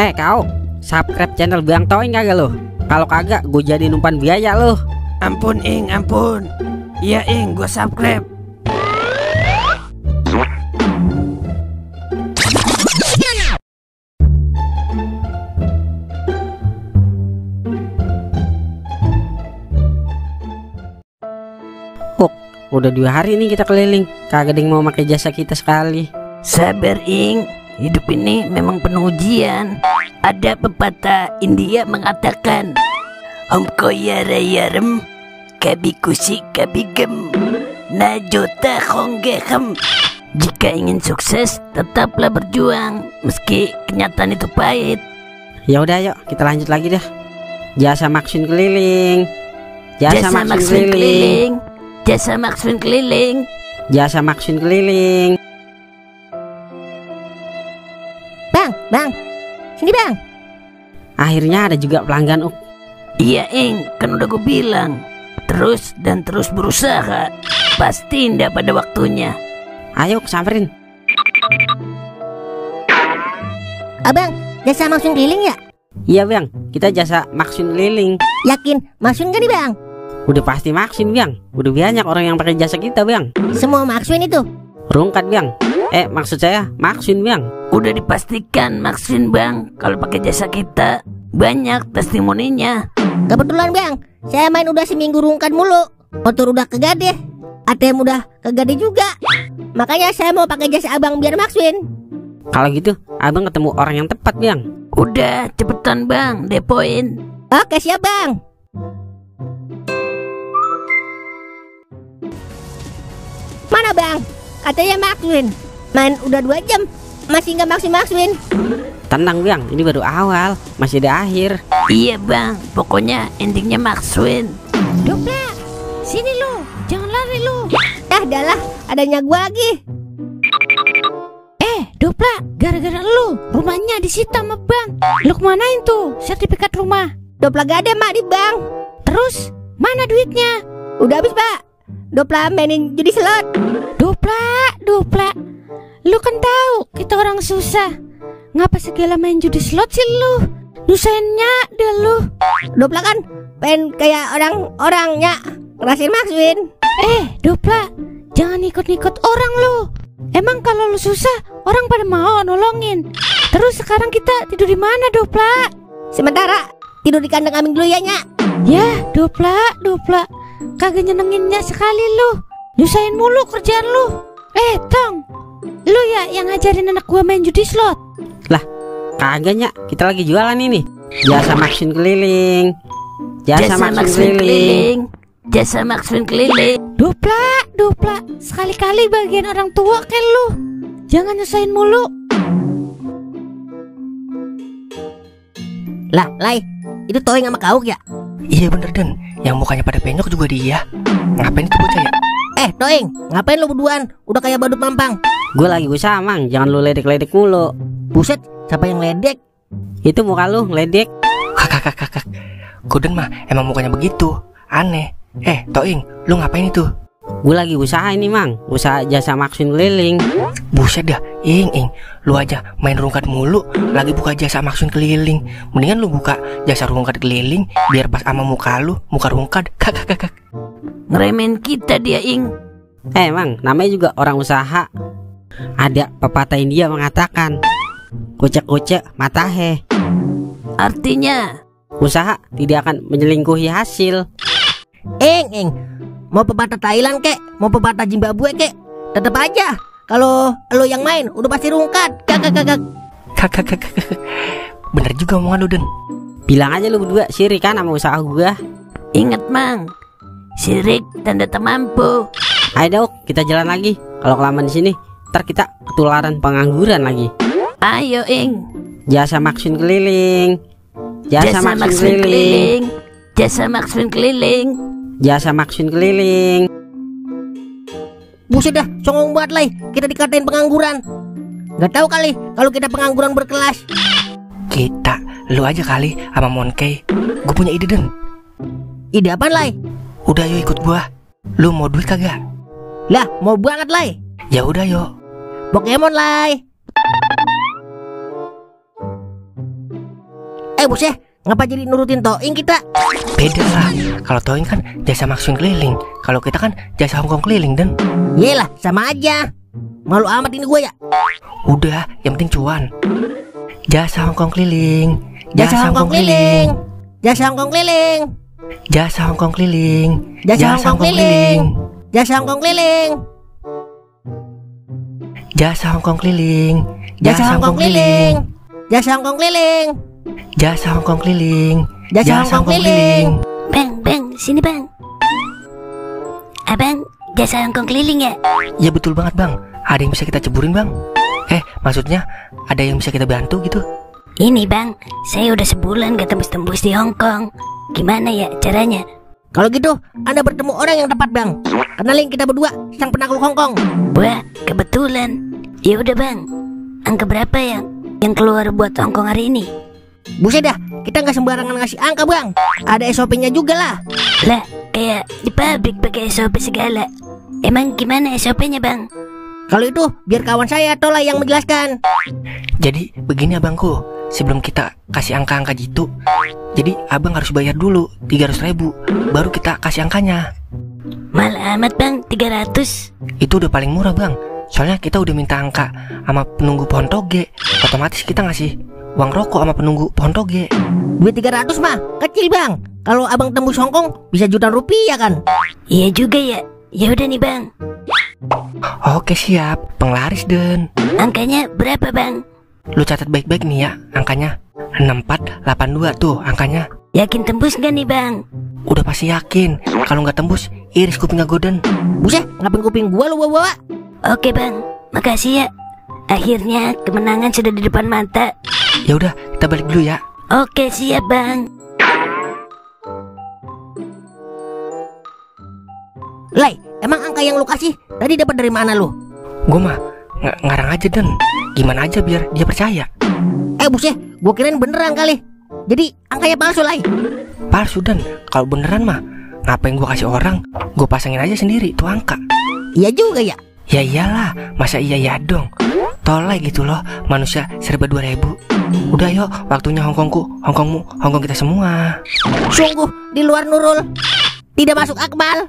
Kau subscribe channel Bang Toing kagak lo? Kalau kagak gue jadi umpan biaya lo. Ampun Ing, ampun. Iya Ing, gue subscribe. Udah 2 hari nih kita keliling, kagak ada yang mau pakai jasa kita sekali. Sabar Ing, hidup ini memang penuh ujian. Ada pepatah India mengatakan, Homko yara yarem, kabi kusi kabi gem, najota khonggechem. Jika ingin sukses, tetaplah berjuang, meski kenyataan itu pahit. Ya udah, yuk kita lanjut lagi dah. Jasa maksud keliling. Jasa maksud keliling. Jasa maksud keliling. Jasa maksud keliling. Bang, sini bang. Akhirnya ada juga pelanggan. Iya Ing, kan udah gue bilang, terus dan terus berusaha, pasti indah pada waktunya. Ayo samperin. Abang, jasa maksud keliling ya? Iya bang, kita jasa maksud keliling. Yakin maksud gak nih bang? Udah pasti maksud bang. Udah banyak orang yang pakai jasa kita bang. Semua maksud itu? Rungkat bang. Maksud saya maksud bang. Udah dipastikan maksud bang, kalau pakai jasa kita banyak testimoninya. Kebetulan bang, saya main udah seminggu rungkat mulu. Motor udah kegade, ATM udah kegade juga. Makanya saya mau pakai jasa abang biar maksud. Kalau gitu abang ketemu orang yang tepat bang. Udah cepetan bang, depoin. Oke siap bang. Mana bang? Katanya maksud. Main udah 2 jam masih nggak maksud. Tenang bang, ini baru awal, masih ada akhir. Iya bang, pokoknya endingnya maksud. Dopla, sini lu, jangan lari lu. Dah lah, adanya gua lagi. Dopla, gara-gara lu rumahnya disita sama bang. Lu kemanain tuh sertifikat rumah? Dopla gak ada mak di bank. Terus mana duitnya? Udah habis pak. Dopla mainin judi slot. Dopla, lu kan tahu kita orang susah. Ngapa segala main judi slot sih lu? Nyusahinnya deh lu. Dopla kan pengen kayak orang-orangnya ngerasain maksud. Dopla, jangan ikut-ikut orang lu. Emang kalau lu susah orang pada mau nolongin. Terus sekarang kita tidur di mana Dopla? Sementara tidur di kandang kambing dulu ya nyak. Ya Dopla, kagak nyenenginnya sekali lu. Nyusahin mulu kerjaan lu. Tong, lu ya yang ngajarin anak gua main judi slot. Lah, kagak nyak, kita lagi jualan ini. Jasa maksud keliling. Jasa maksud keliling. Jasa maksud keliling. Dopla, sekali-kali bagian orang tua kayak lu. Jangan nyusahin mulu. Lah, Lai, itu Toing sama Kauk ya? Iya bener Den, yang mukanya pada penyok juga dia. Ngapain itu bocah ya? Toing, ngapain lu berduaan? Udah kayak badut mampang. Gue lagi usaha mang, jangan lu ledek-ledek mulu. Buset, siapa yang ledek? Itu muka lu ngeledek. Kakak, Goden mah emang mukanya begitu, aneh. Toing, lu ngapain itu? Gue lagi usaha ini mang, usaha jasa maksud keliling. Buset dah, Ing, lu aja main rungkat mulu, lagi buka jasa maksud keliling. Mendingan lu buka jasa rungkat keliling, biar pas sama muka lu, muka rungkat. Kakak. Ngeremen kita dia Ing. Mang, namanya juga orang usaha. Ada pepatah India mengatakan, kucek-kucek matahe. Artinya usaha tidak akan menyelingkuhi hasil. Ing, mau pepatah Thailand kek, mau pepatah Zimbabwe kek, tetep aja kalau lu yang main udah pasti rungkat. Kakak. Bener juga omongan lu Den. Bilang aja lu berdua sirik kan sama usaha gua. Ingat mang, sirik tanda tak mampu. Ayo dong, kita jalan lagi. Kalau kelamaan di sini, ntar kita ketularan pengangguran lagi. Ayo Ing. Jasa maksud keliling. Jasa maksud keliling. Jasa maksud keliling. Jasa maksud keliling. Buset dah, songong banget Lai, kita dikatain pengangguran. Gak tahu kali kalau kita pengangguran berkelas. Kita, lu aja kali sama Monkey. Gue punya ide Den. Ide apaan Lai? Udah yuk ikut gua. Lu mau duit kagak? Lah, mau banget Lai. Ya udah yuk. Pokemon Lai. Buset, ngapa jadi nurutin Toing kita? Beda lah. Kalau Toing kan jasa maksud keliling, kalau kita kan jasa Hongkong keliling dan. Yelah, sama aja. Malu amat ini gue ya. Udah, yang penting cuan. Jasa Hongkong keliling. Jasa Hongkong keliling. Jasa Hongkong keliling. Jasa Hongkong keliling. Jasa Hongkong keliling. Jasa Hongkong keliling. Jasa Hongkong keliling. Jasa Hongkong keliling. Jasa Hongkong keliling. Jasa Hongkong keliling. Jasa Hongkong keliling. Bang, sini bang. Abang, jasa Hongkong keliling ya? Ya betul banget bang. Ada yang bisa kita ceburin bang? Maksudnya ada yang bisa kita bantu gitu? Ini bang, saya udah sebulan gak tembus-tembus di Hongkong. Gimana ya caranya? Kalau gitu, Anda bertemu orang yang tepat bang. Kenalin kita berdua, sang penakluk Hongkong. Wah, kebetulan. Ya udah bang, angka berapa ya yang keluar buat Hongkong hari ini? Buset dah, kita nggak sembarangan ngasih angka bang. Ada SOP-nya juga lah. Lah, kayak di pabrik pakai SOP segala. Emang gimana SOP-nya bang? Kalau itu biar kawan saya Tola yang menjelaskan. Jadi begini abangku, sebelum kita kasih angka-angka gitu, jadi abang harus bayar dulu 300.000, baru kita kasih angkanya. Malah amat bang, 300. Itu udah paling murah bang. Soalnya kita udah minta angka sama penunggu pohon toge, otomatis kita ngasih uang rokok sama penunggu pohon toge. Duit 300 mah kecil bang. Kalau abang tembus Hongkong bisa jutaan rupiah kan. Iya juga ya. Ya udah nih bang. Oke siap, penglaris Den. Angkanya berapa bang? Lu catat baik-baik nih ya, angkanya 6482 tuh angkanya. Yakin tembus gak nih bang? Udah pasti yakin. Kalau nggak tembus, iris kupingnya Goden. Buset, ngapain kuping gua lu bawa? Oke bang, makasih ya. Akhirnya kemenangan sudah di depan mata. Ya udah, kita balik dulu ya. Oke siap bang. Lai, emang angka yang lu kasih tadi dapat dari mana lu? Gue mah ngarang aja Den. Gimana aja biar dia percaya. Buset, gua kirain beneran kali. Jadi angkanya palsu Lai. Palsu Den. Kalau beneran mah ngapain gue kasih orang? Gue pasangin aja sendiri tuh angka. Iya juga ya. Ya iyalah, masa iya dong. Toleh gitu loh, manusia serba 2000. Udah yuk, waktunya Hongkongku, Hongkongmu, Hongkong kita semua. Sungguh di luar Nurul. Tidak masuk akal.